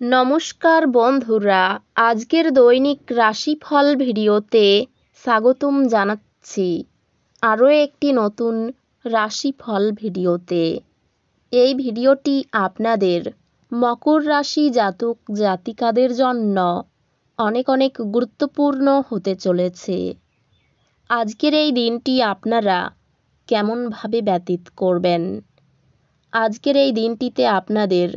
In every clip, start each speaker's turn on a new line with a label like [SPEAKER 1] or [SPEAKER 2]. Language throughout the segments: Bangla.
[SPEAKER 1] নমস্কার বন্ধুরা, আজকের দৈনিক রাশিফল ভিডিওতে স্বাগতম জানাচ্ছি আরও একটি নতুন রাশিফল ভিডিওতে। এই ভিডিওটি আপনাদের মকর রাশি জাতক জাতিকাদের জন্য অনেক অনেক গুরুত্বপূর্ণ হতে চলেছে। আজকের এই দিনটি আপনারা কেমনভাবে ব্যতীত করবেন, আজকের এই দিনটিতে আপনাদের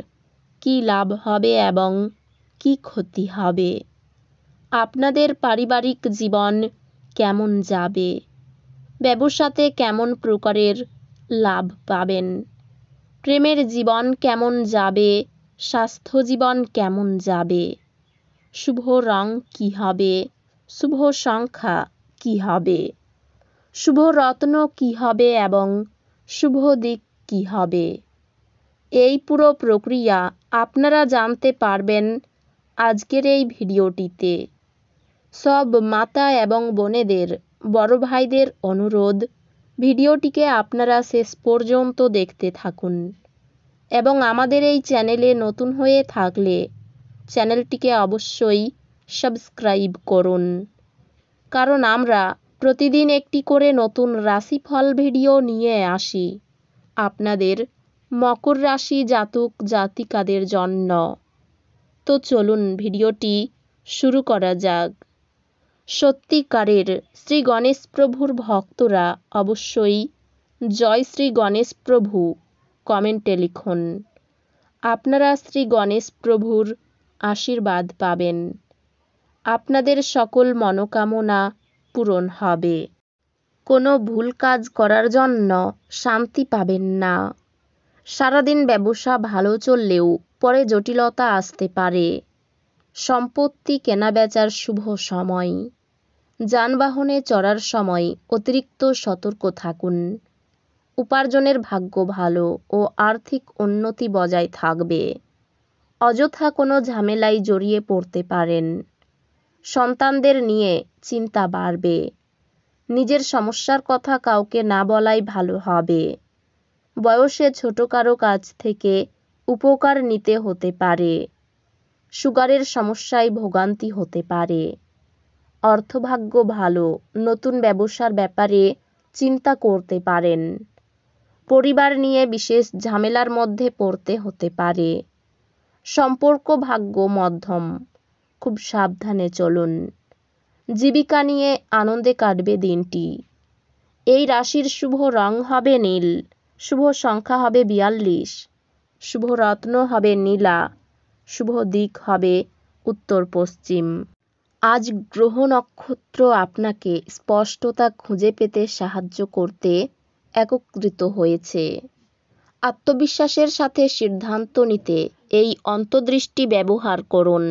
[SPEAKER 1] কি লাভ হবে এবং কি ক্ষতি হবে, আপনাদের পারিবারিক জীবন কেমন যাবে, ব্যবসাতে কেমন প্রকারের লাভ পাবেন, প্রেমের জীবন কেমন যাবে, স্বাস্থ্য জীবন কেমন যাবে, শুভ রং কি হবে, শুভ সংখ্যা কি হবে, শুভ রত্ন কি হবে এবং শুভ দিক কি হবে, এই পুরো প্রক্রিয়া আপনারা জানতে পারবেন আজকের এই ভিডিওটিতে। সব মাতা এবং বোনেদের, বড় ভাইদের অনুরোধ, ভিডিওটিকে আপনারা শেষ পর্যন্ত দেখতে থাকুন এবং আমাদের এই চ্যানেলে নতুন হয়ে থাকলে চ্যানেলটিকে অবশ্যই সাবস্ক্রাইব করুন, কারণ আমরা প্রতিদিন একটি করে নতুন রাশিফল ভিডিও নিয়ে আসি আপনাদের মকর রাশি জাতক জাতিকাদের জন্য। তো চলুন ভিডিওটি শুরু করা যাক। সত্যিকারের শ্রী গণেশ প্রভুর ভক্তরা অবশ্যই জয় শ্রী গণেশ প্রভু কমেন্টে লিখুন। আপনারা শ্রী গণেশ প্রভুর আশীর্বাদ পাবেন, আপনাদের সকল মনোকামনা পূরণ হবে। কোনো ভুল কাজ করার জন্য শান্তি পাবেন না। সারাদিন ব্যবসা ভালো চললেও পরে জটিলতা আসতে পারে। সম্পত্তি কেনাবেচার শুভ সময়। যানবাহনে চড়ার সময় অতিরিক্ত সতর্ক থাকুন। উপার্জনের ভাগ্য ভালো ও আর্থিক উন্নতি বজায় থাকবে। অযথা কোনো ঝামেলায় জড়িয়ে পড়তে পারেন। সন্তানদের নিয়ে চিন্তা বাড়বে। নিজের সমস্যার কথা কাউকে না বলাই ভালো হবে। বয়সে ছোট কারো কাছ থেকে উপকার নিতে হতে পারে। সুগারের সমস্যায় ভোগান্তি হতে পারে। অর্থভাগ্য ভালো, নতুন ব্যবসার ব্যাপারে চিন্তা করতে পারেন। পরিবার নিয়ে বিশেষ ঝামেলার মধ্যে পড়তে হতে পারে। সম্পর্ক ভাগ্য মধ্যম, খুব সাবধানে চলুন। জীবিকা নিয়ে আনন্দে কাটবে দিনটি। এই রাশির শুভ রং হবে নীল, শুভ সংখ্যা হবে 42, শুভ রত্ন হবে নীলা, শুভ দিক হবে উত্তর পশ্চিম। আজ গ্রহ নক্ষত্র আপনাকে স্পষ্টতা খুঁজে পেতে সাহায্য করতে একত্রিত হয়েছে। আত্মবিশ্বাসের সাথে সিদ্ধান্ত নিতে এই অন্তর্দৃষ্টি ব্যবহার করুন।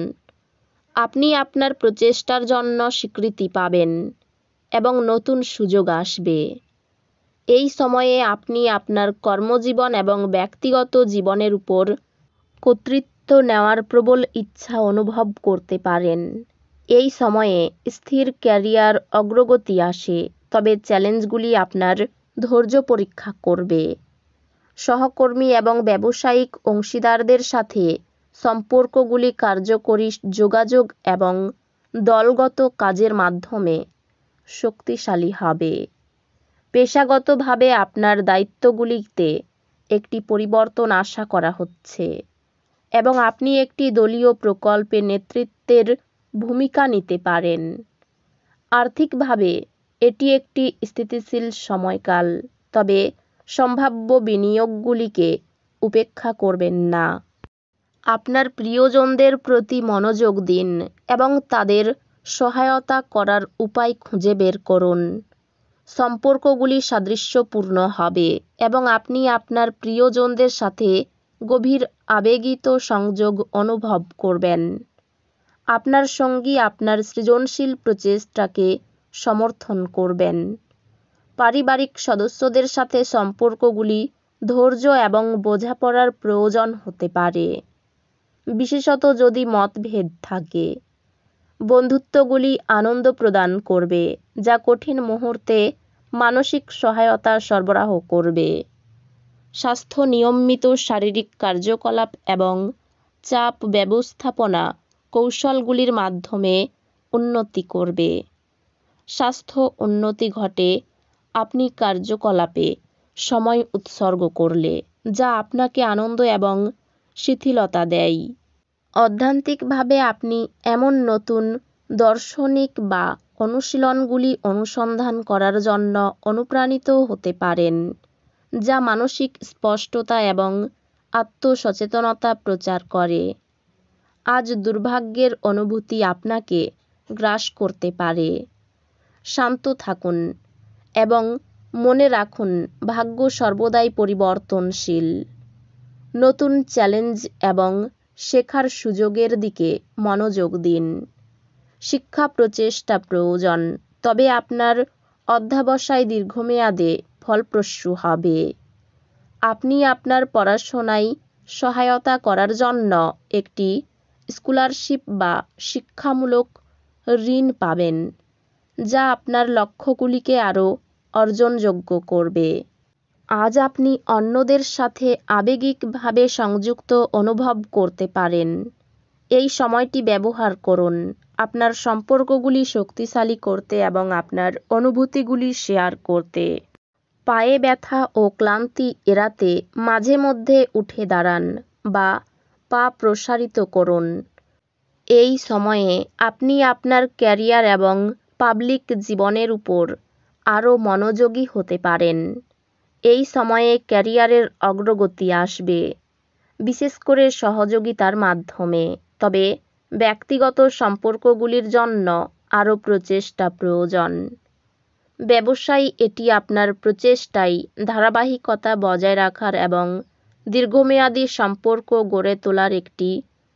[SPEAKER 1] আপনি আপনার প্রচেষ্টার জন্য স্বীকৃতি পাবেন এবং নতুন সুযোগ আসবে। এই সময়ে আপনি আপনার কর্মজীবন এবং ব্যক্তিগত জীবনের উপর কর্তৃত্ব নেওয়ার প্রবল ইচ্ছা অনুভব করতে পারেন। এই সময়ে স্থির ক্যারিয়ার অগ্রগতি আসে, তবে চ্যালেঞ্জগুলি আপনার ধৈর্য পরীক্ষা করবে। সহকর্মী এবং ব্যবসায়িক অংশীদারদের সাথে সম্পর্কগুলি কার্যকরী যোগাযোগ এবং দলগত কাজের মাধ্যমে শক্তিশালী হবে। পেশাগতভাবে আপনার দায়িত্বগুলিতে একটি পরিবর্তন আশা করা হচ্ছে এবং আপনি একটি দলীয় প্রকল্পে নেতৃত্বের ভূমিকা নিতে পারেন। আর্থিকভাবে এটি একটি স্থিতিশীল সময়কাল, তবে সম্ভাব্য বিনিয়োগগুলিকে উপেক্ষা করবেন না। আপনার প্রিয়জনদের প্রতি মনোযোগ দিন এবং তাদের সহায়তা করার উপায় খুঁজে বের করুন। সম্পর্কগুলি সাদৃশ্যপূর্ণ হবে এবং আপনি আপনার প্রিয়জনদের সাথে গভীর আবেগিত সংযোগ অনুভব করবেন। আপনার সঙ্গী আপনার সৃজনশীল প্রচেষ্টাকে সমর্থন করবেন। পারিবারিক সদস্যদের সাথে সম্পর্কগুলি ধৈর্য এবং বোঝাপড়ার প্রয়োজন হতে পারে, বিশেষত যদি মতভেদ থাকে। বন্ধুত্বগুলি আনন্দ প্রদান করবে, যা কঠিন মুহূর্তে মানসিক সহায়তা সরবরাহ করবে। স্বাস্থ্য নিয়মিত শারীরিক কার্যকলাপ এবং চাপ ব্যবস্থাপনা কৌশলগুলির মাধ্যমে উন্নতি করবে। স্বাস্থ্য উন্নতি ঘটে আপনি কার্যকলাপে সময় উৎসর্গ করলে, যা আপনাকে আনন্দ এবং শিথিলতা দেয়। অধ্যাত্মিকভাবে আপনি এমন নতুন দার্শনিক বা অনুশীলনগুলি অনুসন্ধান করার জন্য অনুপ্রাণিত হতে পারেন, যা মানসিক স্পষ্টতা এবং আত্মসচেতনতা প্রচার করে। আজ দুর্ভাগ্যের অনুভূতি আপনাকে গ্রাস করতে পারে। শান্ত থাকুন এবং মনে রাখুন, ভাগ্য সর্বদাই পরিবর্তনশীল। নতুন চ্যালেঞ্জ এবং শেখার সুযোগের দিকে মনোযোগ দিন। শিক্ষা প্রচেষ্টা প্রয়োজন, তবে আপনার অধ্যবসায় দীর্ঘমেয়াদে ফলপ্রসূ হবে। আপনি আপনার পড়াশোনায় সহায়তা করার জন্য একটি স্কলারশিপ বা শিক্ষামূলক ঋণ পাবেন, যা আপনার লক্ষ্যগুলিকে আরও অর্জনযোগ্য করবে। আজ আপনি অন্যদের সাথে আবেগিকভাবে সংযুক্ত অনুভব করতে পারেন। এই সময়টি ব্যবহার করুন আপনার সম্পর্কগুলি শক্তিশালী করতে এবং আপনার অনুভূতিগুলি শেয়ার করতে। পায়ে ব্যথা ও ক্লান্তি এড়াতে মাঝে মধ্যে উঠে দাঁড়ান বা পা প্রসারিত করুন। এই সময়ে আপনি আপনার ক্যারিয়ার এবং পাবলিক জীবনের উপর আরও মনোযোগী হতে পারেন। এই সময়ে ক্যারিয়ারের অগ্রগতি আসবে, বিশেষ করে সহযোগিতার মাধ্যমে, তবে ব্যক্তিগত সম্পর্কগুলির জন্য আরও প্রচেষ্টা প্রয়োজন। ব্যবসায় এটি আপনার প্রচেষ্টায় ধারাবাহিকতা বজায় রাখার এবং দীর্ঘমেয়াদী সম্পর্ক গড়ে তোলার একটি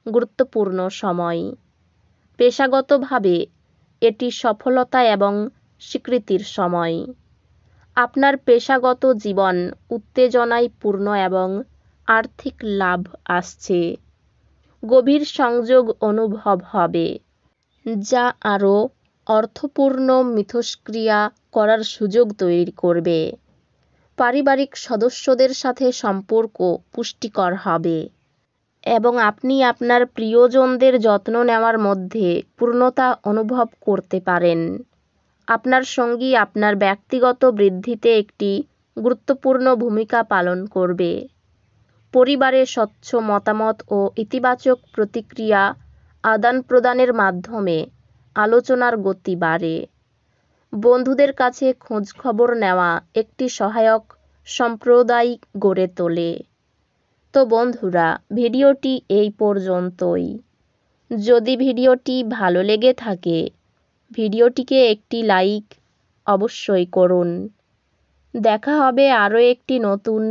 [SPEAKER 1] গুরুত্বপূর্ণ সময়। পেশাগতভাবে এটি সফলতা এবং স্বীকৃতির সময়। আপনার পেশাগত জীবন উত্তেজনায় পূর্ণ এবং আর্থিক লাভ আসছে। গভীর সংযোগ অনুভব হবে, যা আরও অর্থপূর্ণ মিথস্ক্রিয়া করার সুযোগ তৈরি করবে। পারিবারিক সদস্যদের সাথে সম্পর্ক পুষ্টিকর হবে এবং আপনি আপনার প্রিয়জনদের যত্ন নেওয়ার মধ্যে পূর্ণতা অনুভব করতে পারেন। আপনার সঙ্গী আপনার ব্যক্তিগত বৃদ্ধিতে একটি গুরুত্বপূর্ণ ভূমিকা পালন করবে। পরিবারে স্বচ্ছ মতামত ও ইতিবাচক প্রতিক্রিয়া আদান-প্রদানের মাধ্যমে আলোচনার গতি বাড়ে। বন্ধুদের কাছে খোঁজখবর নেওয়া একটি সহায়ক সম্প্রদায় গড়ে তোলে। তো বন্ধুরা, ভিডিওটি এই পর্যন্তই। যদি ভিডিওটি ভালো লেগে থাকে, ভিডিওটিকে একটি লাইক অবশ্যই করুন। দেখা হবে আরও একটি নতুন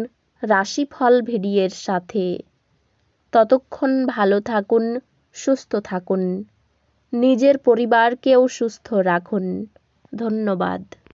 [SPEAKER 1] রাশিফল ভিডিওর সাথে। ততক্ষণ ভালো থাকুন, সুস্থ থাকুন, নিজের পরিবারকেও সুস্থ রাখুন। ধন্যবাদ।